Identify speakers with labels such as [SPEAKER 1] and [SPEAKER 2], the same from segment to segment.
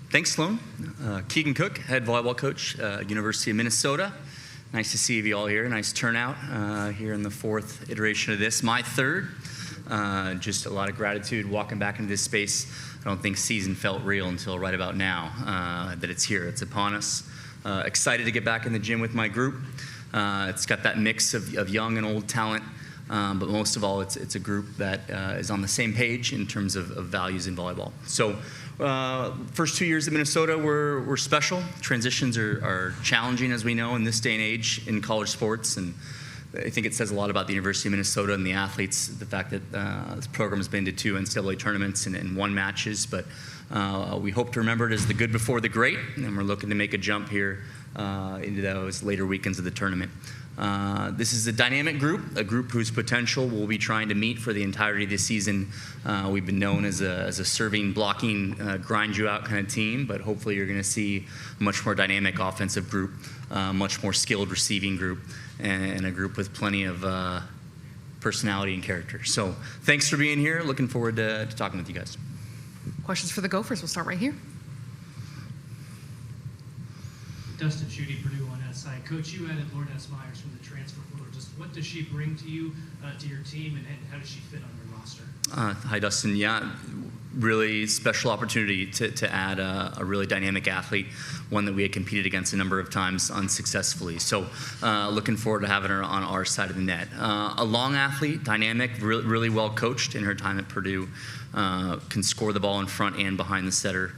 [SPEAKER 1] Thanks, Sloan. Keegan Cook, head volleyball coach, University of Minnesota. Nice to see you all here. Nice turnout here in the fourth iteration of this. My third. Just a lot of gratitude walking back into this space. I don't think season felt real until right about now that it's here. It's upon us. Excited to get back in the gym with my group. It's got that mix of young and old talent. But most of all, it's a group that is on the same page in terms of values in volleyball. So first 2 years at Minnesota were special. Transitions are challenging, as we know, in this day and age in college sports. And I think it says a lot about the University of Minnesota and the athletes, the fact that this program has been to 2 NCAA tournaments and 1 matches. But we hope to remember it as the good before the great, and we're looking to make a jump here into those later weekends of the tournament. This is a dynamic group, a group whose potential we'll be trying to meet for the entirety of the season. We've been known as a serving, blocking, grind you out kind of team, but hopefully you're going to see a much more dynamic offensive group, much more skilled receiving group, and a group with plenty of personality and character. So thanks for being here. Looking forward to talking with you guys.
[SPEAKER 2] Questions for the Gophers? We'll start right here.
[SPEAKER 3] Dustin Schutte, Purdue on that side. Coach, you added Lauren S. Myers from the transfer portal. Just what does she bring to you, to your team, and how does she fit on your roster?
[SPEAKER 1] Hi, Dustin. Yeah, really special opportunity to add a really dynamic athlete, one that we had competed against a number of times unsuccessfully. So looking forward to having her on our side of the net. A long athlete, dynamic, really well coached in her time at Purdue, can score the ball in front and behind the setter.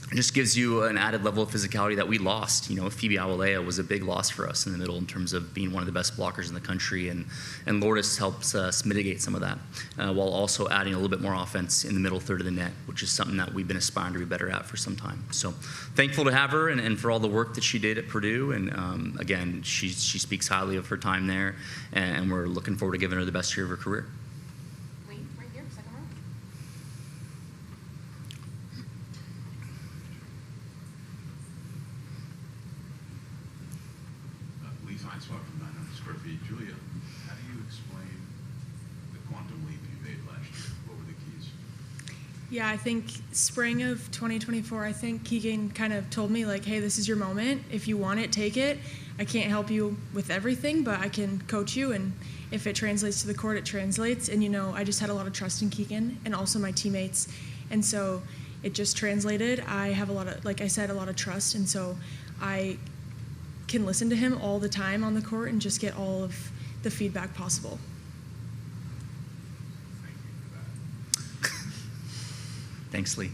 [SPEAKER 1] It just gives you an added level of physicality that we lost. You know, Phoebe Awalea was a big loss for us in the middle in terms of being one of the best blockers in the country, and Lourdes helps us mitigate some of that while also adding a little bit more offense in the middle third of the net, which is something that we've been aspiring to be better at for some time. So thankful to have her and for all the work that she did at Purdue. And again, she speaks highly of her time there, and we're looking forward to giving her the best year of her career.
[SPEAKER 4] Julia, how do you explain the quantum leap you made last year? What were the keys?
[SPEAKER 5] Yeah, I think spring of 2024, I think Keegan kind of told me, like, hey, this is your moment. If you want it, take it. I can't help you with everything, but I can coach you, and if it translates to the court, it translates. And, you know, I just had a lot of trust in Keegan and also my teammates. And so it just translated. I have a lot of, like I said, a lot of trust, and so I can listen to him all the time on the court and just get all of the feedback possible.
[SPEAKER 1] Thanks, Lee.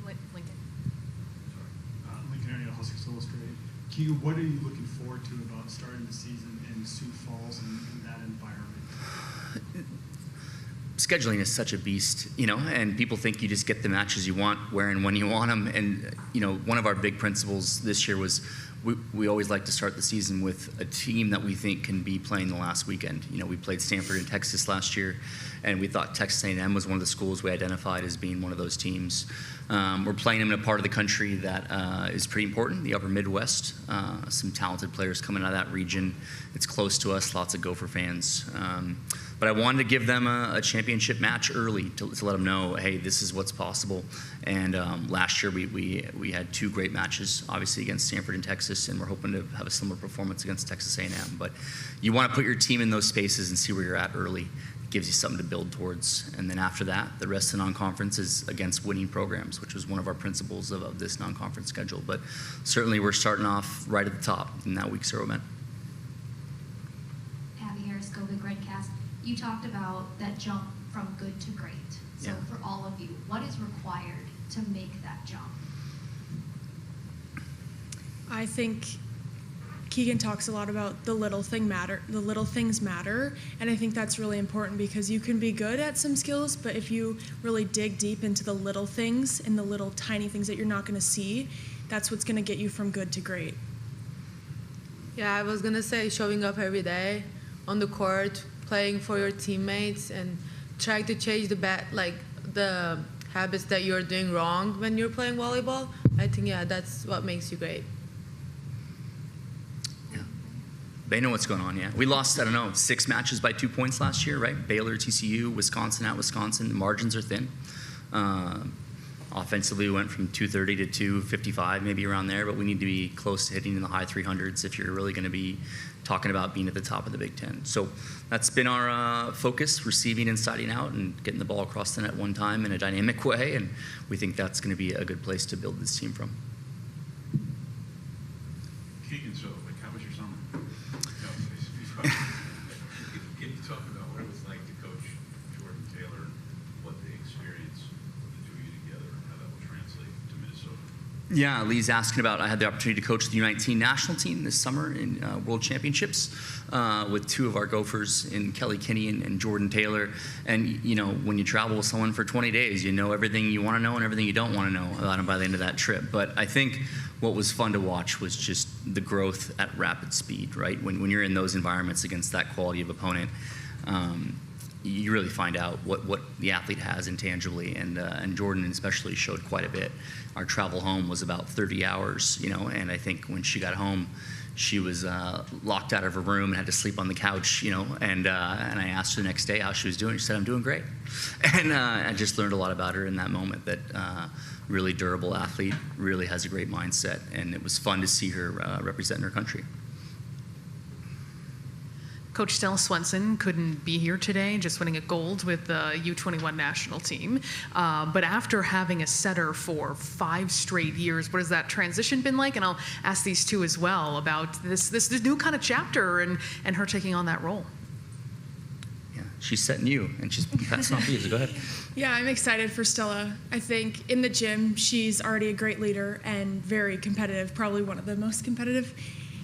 [SPEAKER 2] Lincoln.
[SPEAKER 6] Lincoln Area, Huskies Illustrated. Keegan, what are you looking forward to about starting the season in Sioux Falls and that environment?
[SPEAKER 1] Scheduling is such a beast, you know, and people think you just get the matches you want where and when you want them. And, you know, one of our big principles this year was we always like to start the season with a team that we think can be playing the last weekend. You know, we played Stanford in Texas last year, and we thought Texas A&M was one of the schools we identified as being one of those teams. We're playing them in a part of the country that is pretty important, the upper Midwest. Some talented players coming out of that region. It's close to us, lots of Gopher fans. But I wanted to give them a championship match early to let them know, hey, this is what's possible. And last year we had 2 great matches, obviously against Stanford and Texas, and we're hoping to have a similar performance against Texas A&M. But you want to put your team in those spaces and see where you're at early. It gives you something to build towards. And then after that, the rest of the non-conference is against winning programs, which was one of our principles of this non-conference schedule. But certainly we're starting off right at the top in that week 0 event.
[SPEAKER 7] You talked about that jump from good to great. So
[SPEAKER 1] Yeah.
[SPEAKER 7] For all of you, what is required to make that jump?
[SPEAKER 5] I think Keegan talks a lot about the little things matter, and I think that's really important because you can be good at some skills, but if you really dig deep into the little things and the little tiny things that you're not going to see, that's what's going to get you from good to great.
[SPEAKER 8] Yeah, I was going to say showing up every day on the court, playing for your teammates, and trying to change the habits that you're doing wrong when you're playing volleyball. I think, yeah, that's what makes you great.
[SPEAKER 1] They know what's going on, yeah. We lost, I don't know, 6 matches by 2 points last year, right? Baylor, TCU, Wisconsin at Wisconsin. The margins are thin. Offensively, we went from 230 to 255, maybe around there, but we need to be close to hitting in the high 300s if you're really going to be talking about being at the top of the Big Ten. So that's been our focus, receiving and siding out and getting the ball across the net one time in a dynamic way, and we think that's going to be a good place to build this team from.
[SPEAKER 4] Keegan, so like, how was your summer? Can you talk about what it was like to coach Jordan Taylor, what the experience of the two of you together, and how that will translate to Minnesota?
[SPEAKER 1] Yeah, Lee's asking about, I had the opportunity to coach the U19 national team this summer in World Championships with 2 of our Gophers in Kelly Kinney and Jordan Taylor. And, you know, when you travel with someone for 20 days, you know everything you want to know and everything you don't want to know about them by the end of that trip. But I think what was fun to watch was just the growth at rapid speed, right? When you're in those environments against that quality of opponent, you really find out what the athlete has intangibly, and Jordan especially showed quite a bit. Our travel home was about 30 hours, you know, and I think when she got home, she was locked out of her room and had to sleep on the couch, you know, and I asked her the next day how she was doing. She said, "I'm doing great." And I just learned a lot about her in that moment, that really durable athlete, really has a great mindset, and it was fun to see her representing her country.
[SPEAKER 2] Coach Stella Swenson couldn't be here today, just winning a gold with the U21 national team. But after having a setter for 5 straight years, what has that transition been like? And I'll ask these two as well about this new kind of chapter and her taking on that role.
[SPEAKER 1] Yeah, she's setting you, and she's passing off you, so go ahead.
[SPEAKER 5] Yeah, I'm excited for Stella. I think in the gym, she's already a great leader and very competitive, probably one of the most competitive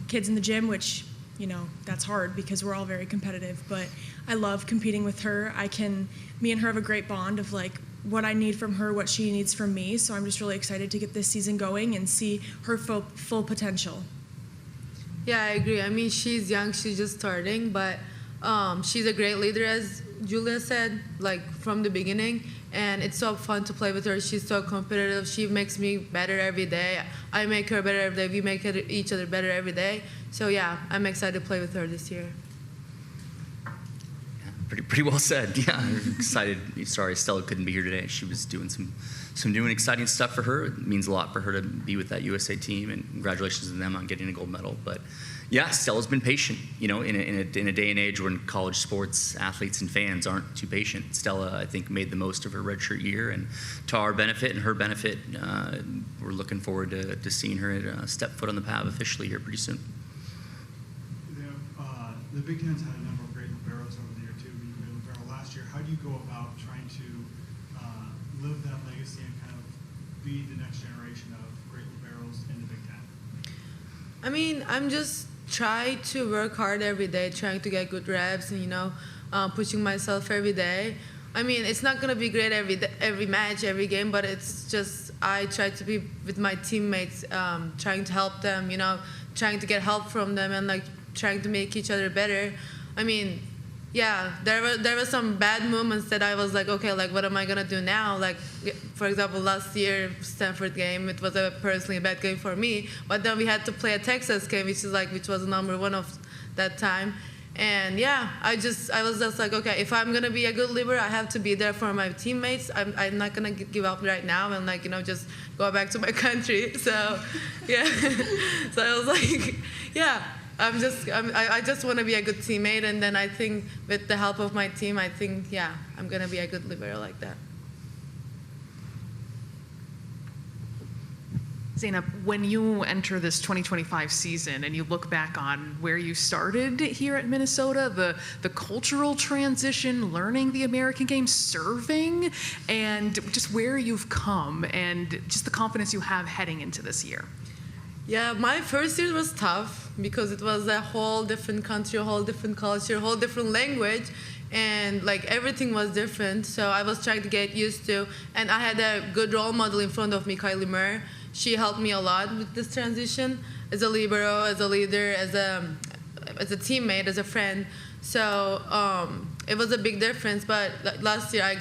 [SPEAKER 5] kids in the gym, which, you know, that's hard because we're all very competitive, but I love competing with her. Me and her have a great bond of like what I need from her, what she needs from me. So I'm just really excited to get this season going and see her full potential.
[SPEAKER 8] Yeah, I agree. I mean, she's young, she's just starting, but she's a great leader, as Julia said, like from the beginning. And it's so fun to play with her. She's so competitive. She makes me better every day. I make her better every day. We make each other better every day. So yeah, I'm excited to play with her this year.
[SPEAKER 1] Yeah, pretty well said. Yeah, I'm excited. Sorry, Stella couldn't be here today. She was doing some new and exciting stuff for her. It means a lot for her to be with that USA team, and congratulations to them on getting a gold medal. But yeah, Stella's been patient. You know, in a day and age when college sports athletes and fans aren't too patient, Stella, I think, made the most of her redshirt year, and to our benefit and her benefit, we're looking forward to seeing her step foot on the path officially here pretty soon.
[SPEAKER 6] The Big Ten's had a number of great liberos over the year too. You were a libero last year. How do you go about trying to live that legacy and kind of be the next generation of great liberos in the Big Ten?
[SPEAKER 8] I mean, I'm just trying to work hard every day, trying to get good reps, and pushing myself every day. I mean, it's not gonna be great every match, every game, but it's just I try to be with my teammates, trying to help them, trying to get help from them, and like trying to make each other better. I mean, yeah, there were some bad moments that I was like, okay, like what am I gonna do now? Like, for example, last year Stanford game, it was a personally bad game for me. But then we had to play a Texas game, which was number 1 of that time. And yeah, I was just like, okay, if I'm gonna be a good libero, I have to be there for my teammates. I'm not gonna give up right now and just go back to my country. So yeah, so I was like, yeah. I just want to be a good teammate, and then I think with the help of my team, I'm gonna be a good libero like that.
[SPEAKER 2] Zeynep, when you enter this 2025 season and you look back on where you started here at Minnesota, the cultural transition, learning the American game, serving, and just where you've come and just the confidence you have heading into this year.
[SPEAKER 8] Yeah, my first year was tough because it was a whole different country, a whole different culture, a whole different language, and like everything was different. So I was trying to get used to, and I had a good role model in front of me, Kylie Murr. She helped me a lot with this transition as a libero, as a leader, as a teammate, as a friend. So it was a big difference. But last year I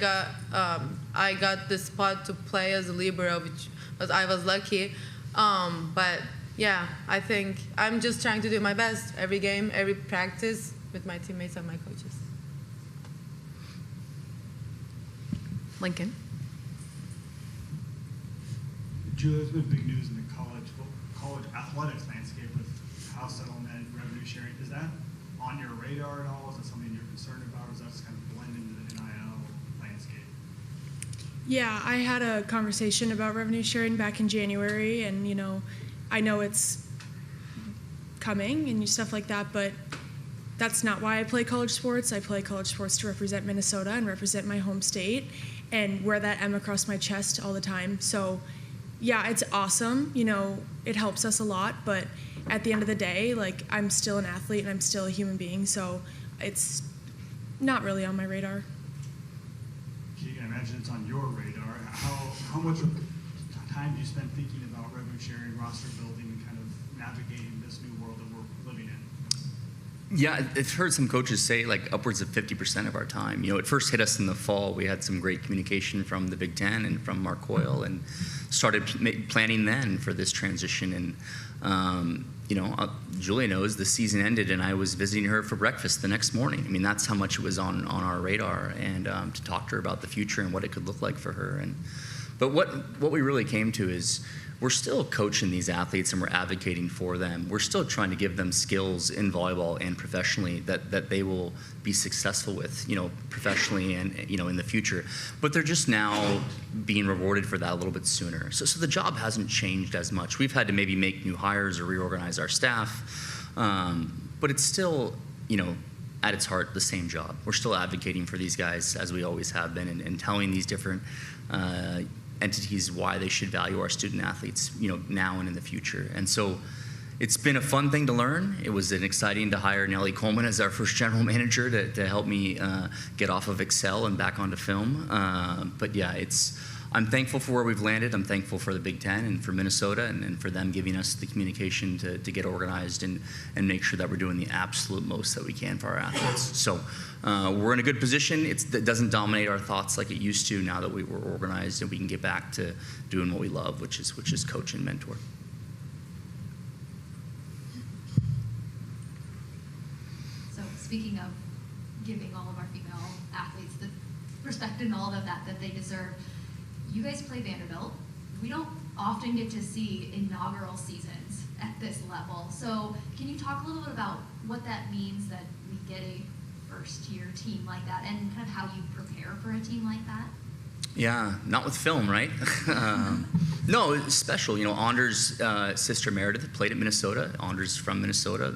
[SPEAKER 8] got this spot to play as a libero, which I was lucky. But yeah, I think I'm just trying to do my best every game, every practice with my teammates and my coaches.
[SPEAKER 2] Lincoln.
[SPEAKER 6] Julia, there's been big news in the college athletics landscape with house settlement, revenue sharing. Is that on your radar at all? Is that something you're concerned about? Or is that just kind of blend into the NIL landscape?
[SPEAKER 5] Yeah, I had a conversation about revenue sharing back in January, and I know it's coming and stuff like that, but that's not why I play college sports. I play college sports to represent Minnesota and represent my home state and wear that M across my chest all the time. So yeah, it's awesome. It helps us a lot, but at the end of the day, like, I'm still an athlete and I'm still a human being, so it's not really on my radar.
[SPEAKER 6] Keegan, I imagine it's on your radar. How much time do you spend thinking about revenue sharing, roster building, and kind of navigating this new world that we're living in?
[SPEAKER 1] Yeah, I've heard some coaches say like upwards of 50% of our time. It first hit us in the fall. We had some great communication from the Big Ten and from Mark Coyle, and started planning then for this transition. And Julia knows the season ended, and I was visiting her for breakfast the next morning. I mean, that's how much it was on our radar, and to talk to her about the future and what it could look like for her. But what we really came to is, we're still coaching these athletes and we're advocating for them. We're still trying to give them skills in volleyball and professionally that they will be successful with, professionally and, in the future. But they're just now being rewarded for that a little bit sooner. So the job hasn't changed as much. We've had to maybe make new hires or reorganize our staff, but it's still, at its heart, the same job. We're still advocating for these guys as we always have been, and telling these different entities why they should value our student athletes, now and in the future. And so it's been a fun thing to learn. It was exciting to hire Nellie Coleman as our first general manager to help me get off of Excel and back onto film. But yeah, I'm thankful for where we've landed. I'm thankful for the Big Ten and for Minnesota and for them giving us the communication to get organized and make sure that we're doing the absolute most that we can for our athletes. So we're in a good position. It doesn't dominate our thoughts like it used to now that we're organized and we can get back to doing what we love, which is coach and mentor.
[SPEAKER 7] So speaking of giving all of our female athletes the respect and all of that they deserve, you guys play Vanderbilt. We don't often get to see inaugural seasons at this level. So can you talk a little bit about what that means that we get a first-year team like that, and kind of how you prepare for a team like that?
[SPEAKER 1] Yeah, not with film, right? No, it's special. Anders' sister Meredith played at Minnesota. Anders from Minnesota.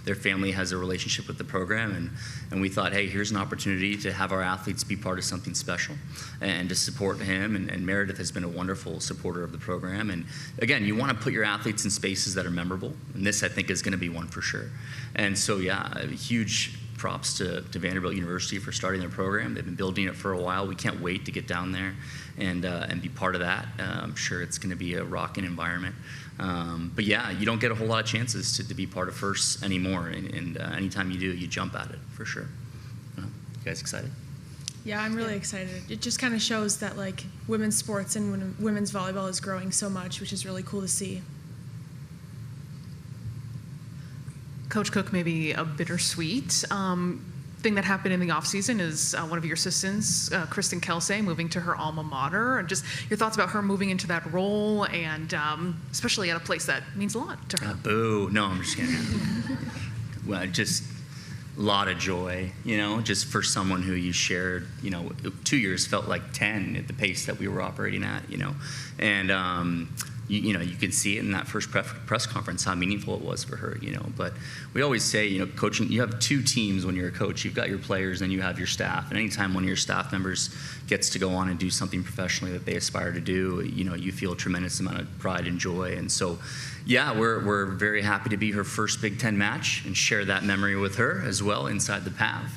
[SPEAKER 1] Their family has a relationship with the program, and we thought, hey, here's an opportunity to have our athletes be part of something special and to support him. And Meredith has been a wonderful supporter of the program. And again, you want to put your athletes in spaces that are memorable, and this, I think, is going to be one for sure. And so, yeah, a huge props to Vanderbilt University for starting their program. They've been building it for a while. We can't wait to get down there and be part of that. I'm sure it's going to be a rocking environment. But yeah, you don't get a whole lot of chances to be part of firsts anymore. And anytime you do, you jump at it for sure. You guys excited?
[SPEAKER 5] Yeah, I'm really excited. It just kind of shows that like women's sports and women's volleyball is growing so much, which is really cool to see.
[SPEAKER 2] Coach Cook, maybe a bittersweet thing that happened in the offseason is one of your assistants, Kristen Kelsey, moving to her alma mater, and just your thoughts about her moving into that role, and especially at a place that means a lot to her.
[SPEAKER 1] Boo. No, I'm just kidding. Well, just a lot of joy, just for someone who you shared, 2 years felt like 10 at the pace that we were operating at, and you could see it in that first press conference how meaningful it was for her, But we always say, coaching, you have two teams when you're a coach. You've got your players and you have your staff. And anytime one of your staff members gets to go on and do something professionally that they aspire to do, you feel a tremendous amount of pride and joy. And so, yeah, we're very happy to be her first Big Ten match and share that memory with her as well inside the PAV.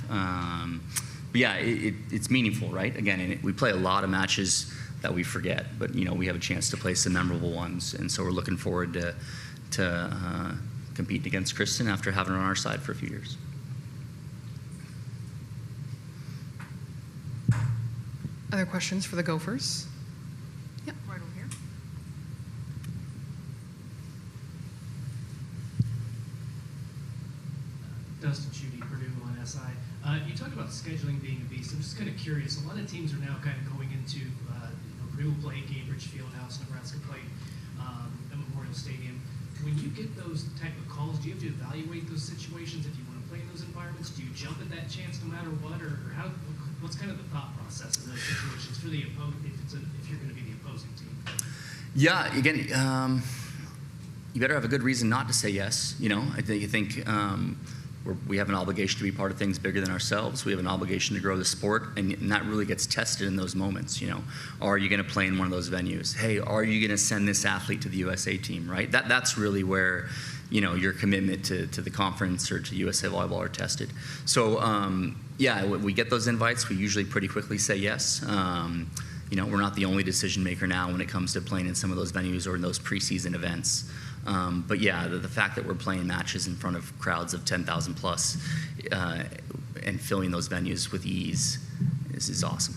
[SPEAKER 1] But yeah, it's meaningful, right? Again, we play a lot of matches that we forget, but we have a chance to play some memorable ones, and so we're looking forward to competing against Kristen after having her on our side for a few years.
[SPEAKER 2] Other questions for the Gophers? Yep, right over here.
[SPEAKER 3] scheduling being a beast, I'm just kind of curious. A lot of teams are now kind of going into, Purdue will play Cambridge Fieldhouse, Nebraska played at Memorial Stadium. When you get those type of calls, do you have to evaluate those situations if you want to play in those environments? Do you jump at that chance no matter what, or how? What's kind of the thought process in those situations for the if you're going to be the opposing team?
[SPEAKER 1] Yeah, again, you better have a good reason not to say yes. I think we have an obligation to be part of things bigger than ourselves. We have an obligation to grow the sport, and that really gets tested in those moments. Are you going to play in one of those venues? Hey, are you going to send this athlete to the USA team? Right. That's really where your commitment to the conference or to USA Volleyball are tested. So yeah, when we get those invites, we usually pretty quickly say yes. We're not the only decision maker now when it comes to playing in some of those venues or in those preseason events. But yeah, the fact that we're playing matches in front of crowds of 10,000 plus and filling those venues with ease is awesome.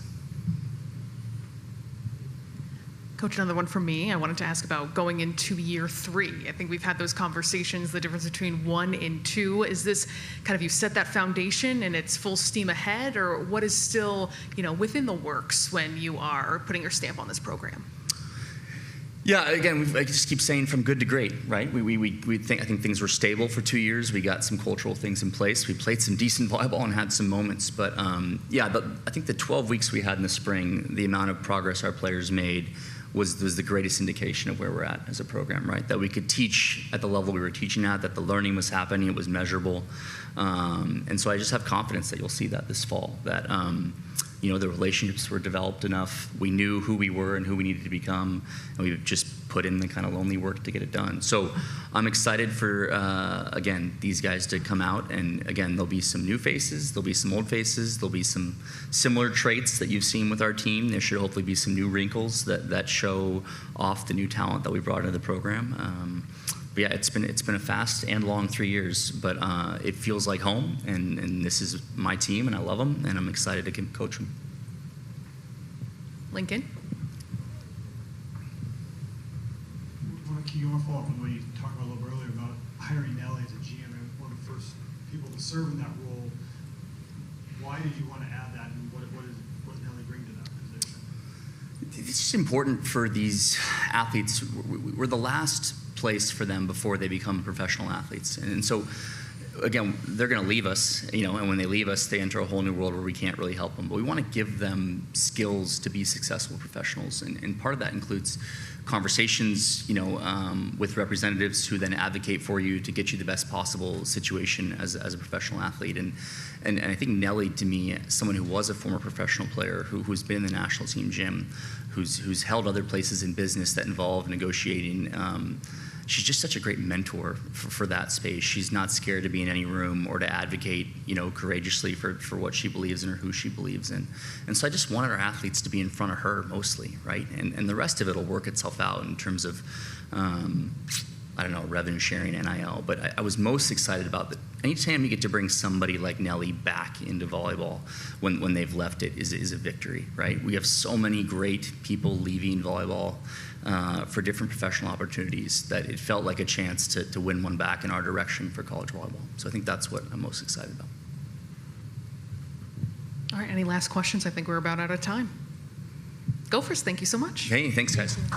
[SPEAKER 2] Coach, another one from me. I wanted to ask about going into year 3. I think we've had those conversations, the difference between 1 and 2. Is this kind of you set that foundation and it's full steam ahead, or what is still, within the works when you are putting your stamp on this program?
[SPEAKER 1] Yeah, again, I just keep saying from good to great, right? I think things were stable for 2 years. We got some cultural things in place. We played some decent volleyball and had some moments. But I think the 12 weeks we had in the spring, the amount of progress our players made was the greatest indication of where we're at as a program, right? That we could teach at the level we were teaching at, that the learning was happening, it was measurable. And so I just have confidence that you'll see that this fall, that the relationships were developed enough. We knew who we were and who we needed to become, and we've just put in the kind of lonely work to get it done. So I'm excited for, again, these guys to come out, and again, there'll be some new faces, there'll be some old faces, there'll be some similar traits that you've seen with our team. There should hopefully be some new wrinkles that show off the new talent that we brought into the program. But yeah, it's been a fast and long 3 years, but it feels like home, and this is my team, and I love them, and I'm excited to coach them.
[SPEAKER 2] Lincoln?
[SPEAKER 6] You want to follow up on what you talked about a little earlier about hiring Nelly as a GM and one of the first people to serve in that role. Why did you want to add that, and what does Nelly bring to that position?
[SPEAKER 1] It's just important for these athletes. We're the last place for them before they become professional athletes, and so again, they're going to leave us, and when they leave us, they enter a whole new world where we can't really help them. But we want to give them skills to be successful professionals, and part of that includes conversations, with representatives who then advocate for you to get you the best possible situation as a professional athlete. And I think Nelly, to me, someone who was a former professional player, who's been in the national team gym, who's held other places in business that involve negotiating. She's just such a great mentor for that space. She's not scared to be in any room or to advocate, courageously for what she believes in or who she believes in. And so I just wanted our athletes to be in front of her mostly, right? And the rest of it will work itself out in terms of, revenue sharing, NIL. But I was most excited about that. Anytime you get to bring somebody like Nelly back into volleyball when they've left it is a victory, right? We have so many great people leaving volleyball for different professional opportunities that it felt like a chance to win one back in our direction for college volleyball. So I think that's what I'm most excited about.
[SPEAKER 2] All right, any last questions? I think we're about out of time. Gophers, thank you so much.
[SPEAKER 1] Hey, thanks, guys.